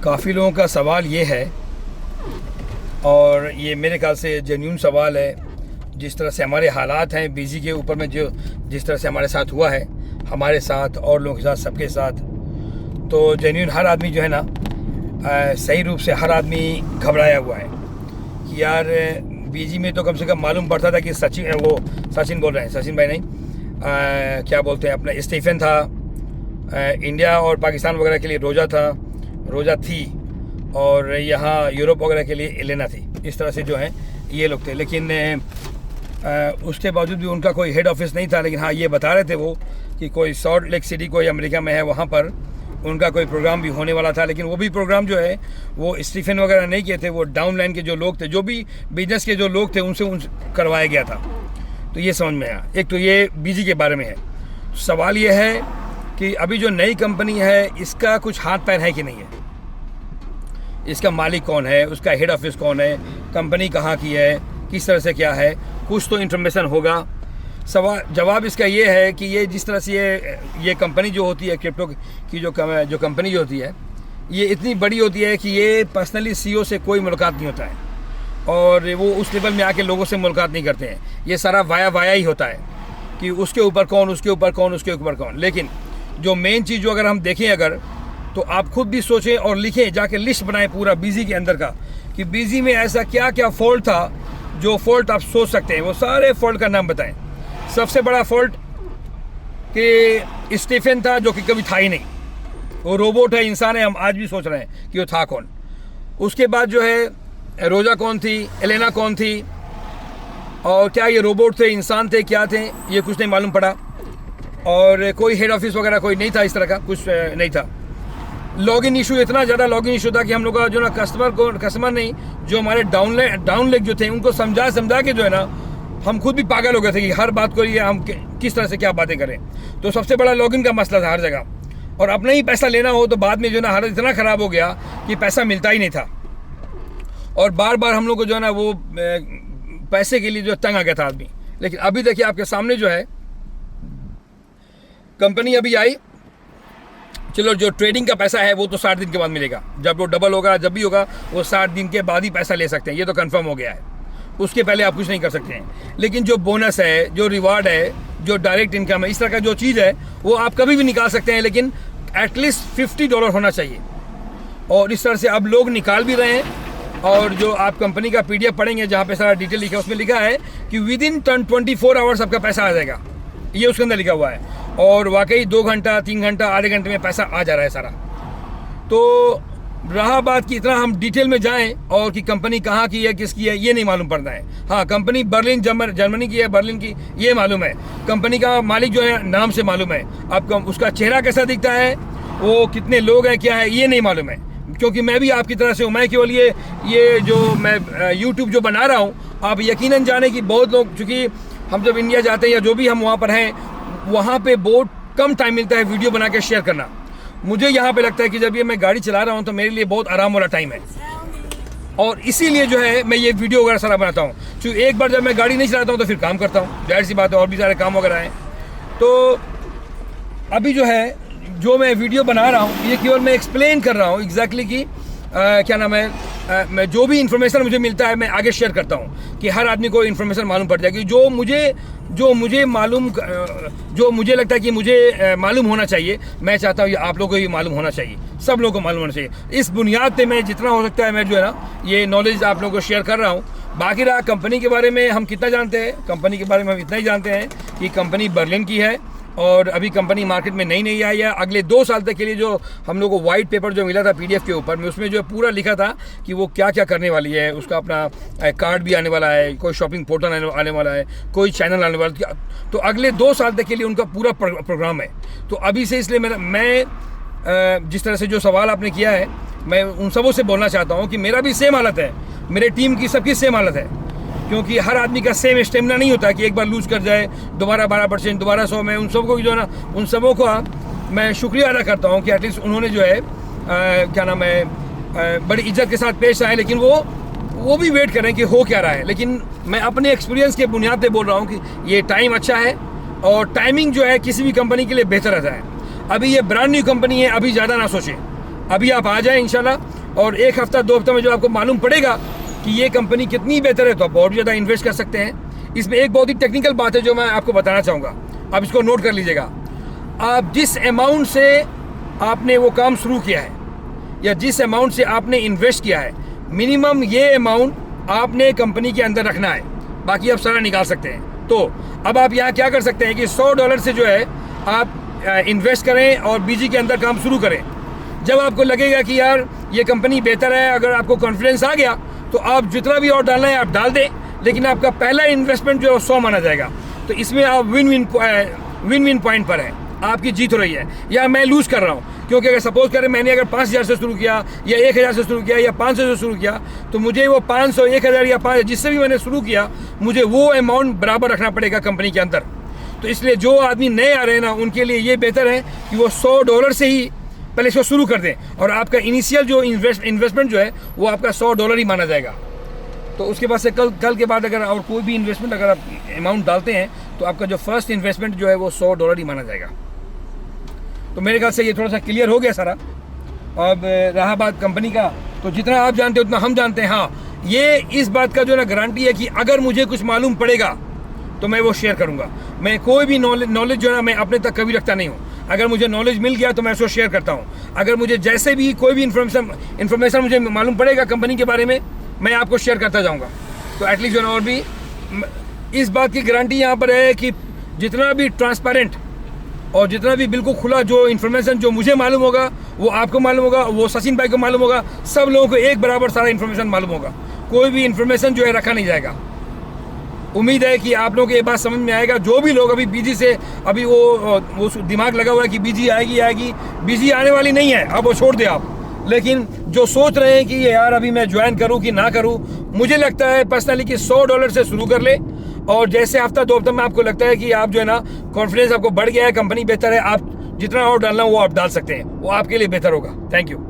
काफ़ी लोगों का सवाल ये है, और ये मेरे ख्याल से जेन्युइन सवाल है। जिस तरह से हमारे हालात हैं बीजी के ऊपर में, जो जिस तरह से हमारे साथ हुआ है, हमारे साथ और लोगों के साथ, सबके साथ, तो जेन्युइन हर आदमी जो है ना, सही रूप से हर आदमी घबराया हुआ है कि यार बीजी में तो कम से कम मालूम पड़ता था कि सचिन बोल रहे हैं, सचिन भाई नहीं, क्या बोलते हैं, अपना स्टीफन था, इंडिया और पाकिस्तान वगैरह के लिए रोज़ा थी, और यहाँ यूरोप वगैरह के लिए एलेना थी। इस तरह से जो है ये लोग थे। लेकिन उसके बावजूद भी उनका कोई हेड ऑफिस नहीं था। लेकिन हाँ, ये बता रहे थे वो कि कोई सॉल्ट लेक सिटी कोई अमेरिका में है, वहाँ पर उनका कोई प्रोग्राम भी होने वाला था। लेकिन वो भी प्रोग्राम जो है वो स्टीफन वगैरह नहीं किए थे, वो डाउन लाइन के जो लोग थे, जो भी बिजनेस के जो लोग थे, उनसे करवाया गया था। तो ये समझ में आया। एक तो ये बीजी के बारे में है। सवाल ये है कि अभी जो नई कंपनी है, इसका कुछ हाथ पैर है कि नहीं है, इसका मालिक कौन है, उसका हेड ऑफिस कौन है, कंपनी कहाँ की है, किस तरह से क्या है, कुछ तो इन्फॉर्मेशन होगा। जवाब इसका ये है कि ये जिस तरह से ये कंपनी जो होती है, क्रिप्टो की जो कंपनी जो होती है, ये इतनी बड़ी होती है कि ये पर्सनली सीईओ से कोई मुलाकात नहीं होता है, और वो उस लेवल में आके लोगों से मुलाकात नहीं करते हैं। ये सारा वाया ही होता है कि उसके ऊपर कौन, उसके ऊपर कौन, उसके ऊपर कौन। लेकिन जो मेन चीज़ जो अगर हम देखें, अगर तो आप खुद भी सोचें और लिखें, जाके लिस्ट बनाएं पूरा बीजी के अंदर का, कि बीजी में ऐसा क्या क्या फॉल्ट था, जो फॉल्ट आप सोच सकते हैं, वो सारे फॉल्ट का नाम बताएं। सबसे बड़ा फॉल्ट कि स्टीफन था, जो कि कभी था ही नहीं, वो रोबोट है, इंसान है, हम आज भी सोच रहे हैं कि वो था कौन। उसके बाद जो है रोजा कौन थी, एलेना कौन थी, और क्या ये रोबोट थे, इंसान थे, क्या थे, ये कुछ नहीं मालूम पड़ा। और कोई हेड ऑफिस वगैरह कोई नहीं था, इस तरह का कुछ नहीं था। लॉगिन इशू, इतना ज़्यादा लॉगिन इशू था कि हम लोग का जो ना कस्टमर नहीं, जो हमारे डाउन लेग जो थे, उनको समझा के जो है ना, हम खुद भी पागल हो गए थे कि हर बात को ये हम किस तरह से क्या बातें करें। तो सबसे बड़ा लॉगिन का मसला था हर जगह, और अपना ही पैसा लेना हो तो बाद में जो है ना हालत इतना ख़राब हो गया कि पैसा मिलता ही नहीं था, और बार बार हम लोग को जो है ना वो पैसे के लिए जो तंग आ गया था आदमी। लेकिन अभी देखिए आपके सामने जो है कंपनी अभी आई, चलो जो ट्रेडिंग का पैसा है वो तो 60 दिन के बाद मिलेगा, जब वो डबल होगा, जब भी होगा वो 60 दिन के बाद ही पैसा ले सकते हैं, ये तो कंफर्म हो गया है। उसके पहले आप कुछ नहीं कर सकते हैं। लेकिन जो बोनस है, जो रिवार्ड है, जो डायरेक्ट इनकम है, इस तरह का जो चीज़ है वो आप कभी भी निकाल सकते हैं, लेकिन एटलीस्ट $50 होना चाहिए। और इस तरह से अब लोग निकाल भी रहे हैं। और जो आप कंपनी का PDF पढ़ेंगे, जहाँ पे सारा डिटेल लिखा है, उसमें लिखा है कि विदिन 24 आवर्स आपका पैसा आ जाएगा, ये उसके अंदर लिखा हुआ है। और वाकई 2 घंटा, 3 घंटा, आधे घंटे में पैसा आ जा रहा है सारा। तो रहा बात कि इतना हम डिटेल में जाएं और कि कंपनी कहाँ की है, किसकी है, ये नहीं मालूम पड़ता है। हाँ, कंपनी बर्लिन जर्मनी की है, बर्लिन की, ये मालूम है। कंपनी का मालिक जो है नाम से मालूम है। अब उसका चेहरा कैसा दिखता है, वो कितने लोग हैं, क्या है, ये नहीं मालूम है। क्योंकि मैं भी आपकी तरह से हूँ, मैं केवल ये जो मैं यूट्यूब जो बना रहा हूँ, आप यकीनन जाने कि बहुत लोग, चूँकि हम जब इंडिया जाते हैं या जो भी हम वहाँ पर हैं, वहाँ पे बहुत कम टाइम मिलता है वीडियो बना के शेयर करना। मुझे यहाँ पे लगता है कि जब ये मैं गाड़ी चला रहा हूँ तो मेरे लिए बहुत आराम वाला टाइम है, और इसीलिए जो है मैं ये वीडियो वगैरह सारा बनाता हूँ। क्योंकि एक बार जब मैं गाड़ी नहीं चलाता हूँ तो फिर काम करता हूँ, जाहिर सी बात है, और भी सारे काम वगैरह हैं। तो अभी जो है जो मैं वीडियो बना रहा हूँ, ये केवल मैं एक्सप्लेन कर रहा हूँ एग्जैक्टली कि क्या नाम है, मैं जो भी इन्फॉर्मेशन मुझे मिलता है मैं आगे शेयर करता हूँ कि हर आदमी को इन्फॉर्मेशन मालूम पड़ जाएगी। जो मुझे लगता है कि मुझे मालूम होना चाहिए, मैं चाहता हूँ ये आप लोगों को भी मालूम होना चाहिए, सब लोगों को मालूम होना चाहिए। इस बुनियाद पे मैं जितना हो सकता है मैं जो है ना ये नॉलेज आप लोगों को शेयर कर रहा हूँ। बाकी रहा कंपनी के बारे में हम कितना जानते हैं, कंपनी के बारे में हम इतना ही जानते हैं कि कंपनी बर्लिन की है, और अभी कंपनी मार्केट में नई आई है। अगले 2 साल तक के लिए जो हम लोग को वाइट पेपर जो मिला था PDF के ऊपर में, उसमें जो पूरा लिखा था कि वो क्या क्या करने वाली है। उसका अपना कार्ड भी आने वाला है, कोई शॉपिंग पोर्टल आने वाला है, कोई चैनल आने वाला है। तो अगले 2 साल तक के लिए उनका पूरा प्रोग्राम है। तो अभी से इसलिए मैं जिस तरह से जो सवाल आपने किया है, मैं उन सबों से बोलना चाहता हूँ कि मेरा भी सेम हालत है, मेरे टीम की सबकी सेम हालत है। क्योंकि हर आदमी का सेम स्टेमिना नहीं होता कि एक बार लूज कर जाए, दोबारा 12%, दोबारा 100 में। उन सबको जो है ना, उन सबों का मैं शुक्रिया अदा करता हूँ कि एटलीस्ट उन्होंने जो है क्या नाम है, बड़ी इज्जत के साथ पेश आए। लेकिन वो भी वेट करें कि हो क्या रहा है। लेकिन मैं अपने एक्सपीरियंस के बुनियाद पे बोल रहा हूँ कि ये टाइम अच्छा है, और टाइमिंग जो है किसी भी कंपनी के लिए बेहतर रहता है। अभी ये ब्रांड न्यू कंपनी है, अभी ज़्यादा ना सोचें, अभी आप आ जाएँ इंशाल्लाह। और एक हफ्ता 2 हफ्ता में जो आपको मालूम पड़ेगा कि ये कंपनी कितनी बेहतर है तो आप और भी ज़्यादा इन्वेस्ट कर सकते हैं। इसमें एक बहुत ही टेक्निकल बात है जो मैं आपको बताना चाहूँगा, आप इसको नोट कर लीजिएगा। आप जिस अमाउंट से आपने वो काम शुरू किया है या जिस अमाउंट से आपने इन्वेस्ट किया है, मिनिमम ये अमाउंट आपने कंपनी के अंदर रखना है, बाकी आप सारा निकाल सकते हैं। तो अब आप यहाँ क्या कर सकते हैं कि $100 से जो है आप इन्वेस्ट करें और बीजी के अंदर काम शुरू करें। जब आपको लगेगा कि यार ये कंपनी बेहतर है, अगर आपको कॉन्फिडेंस आ गया तो आप जितना भी और डालना है आप डाल दें, लेकिन आपका पहला इन्वेस्टमेंट जो है 100 माना जाएगा। तो इसमें आप विन विन पॉइंट पर है, आपकी जीत हो रही है या मैं लूज़ कर रहा हूँ। क्योंकि अगर सपोज करें मैंने अगर 5,000 से शुरू किया या 1,000 से शुरू किया या 500 से शुरू किया, तो मुझे वो 500, 1,000 या 5,000 जिससे भी मैंने शुरू किया, मुझे वो अमाउंट बराबर रखना पड़ेगा कंपनी के अंदर। तो इसलिए जो आदमी नए आ रहे हैं ना, उनके लिए ये बेहतर है कि वो $100 से ही पहले इसको शुरू कर दें और आपका इनिशियल जो इन्वेस्टमेंट जो है वो आपका $100 ही माना जाएगा। तो उसके बाद से कल के बाद अगर और कोई भी इन्वेस्टमेंट अगर आप अमाउंट डालते हैं तो आपका जो फर्स्ट इन्वेस्टमेंट जो है वो $100 ही माना जाएगा। तो मेरे ख्याल से ये थोड़ा सा क्लियर हो गया सारा। अब रहा बात कंपनी का, तो जितना आप जानते हो उतना हम जानते हैं। हाँ, ये इस बात का जो ना गारंटी है कि अगर मुझे कुछ मालूम पड़ेगा तो मैं वो शेयर करूँगा। मैं कोई भी नॉलेज जो है ना मैं अपने तक कभी रखता नहीं हूँ। अगर मुझे नॉलेज मिल गया तो मैं उसको शेयर करता हूँ। अगर मुझे जैसे भी कोई भी इन्फॉर्मेशन मुझे मालूम पड़ेगा कंपनी के बारे में, मैं आपको शेयर करता जाऊँगा। तो एटलीस्ट जो है और भी इस बात की गारंटी यहाँ पर है कि जितना भी ट्रांसपेरेंट और जितना भी बिल्कुल खुला जो इन्फॉर्मेशन जो मुझे मालूम होगा वो आपको मालूम होगा, वो सचिन भाई को मालूम होगा, सब लोगों को एक बराबर सारा इन्फॉर्मेशन मालूम होगा। कोई भी इन्फॉर्मेशन जो है रखा नहीं जाएगा। उम्मीद है कि आप लोगों को ये बात समझ में आएगा। जो भी लोग अभी बीजी से अभी वो दिमाग लगा हुआ है कि बीजी आएगी, बीजी आने वाली नहीं है, अब वो छोड़ दे आप। लेकिन जो सोच रहे हैं कि यार अभी मैं ज्वाइन करूं कि ना करूं, मुझे लगता है पर्सनली कि $100 से शुरू कर ले और जैसे हफ्ता 2 हफ्ता में आपको लगता है कि आप जो है ना कॉन्फिडेंस आपको बढ़ गया है, कंपनी बेहतर है, आप जितना और डालना वो आप डाल सकते हैं, वो आपके लिए बेहतर होगा। Thank you.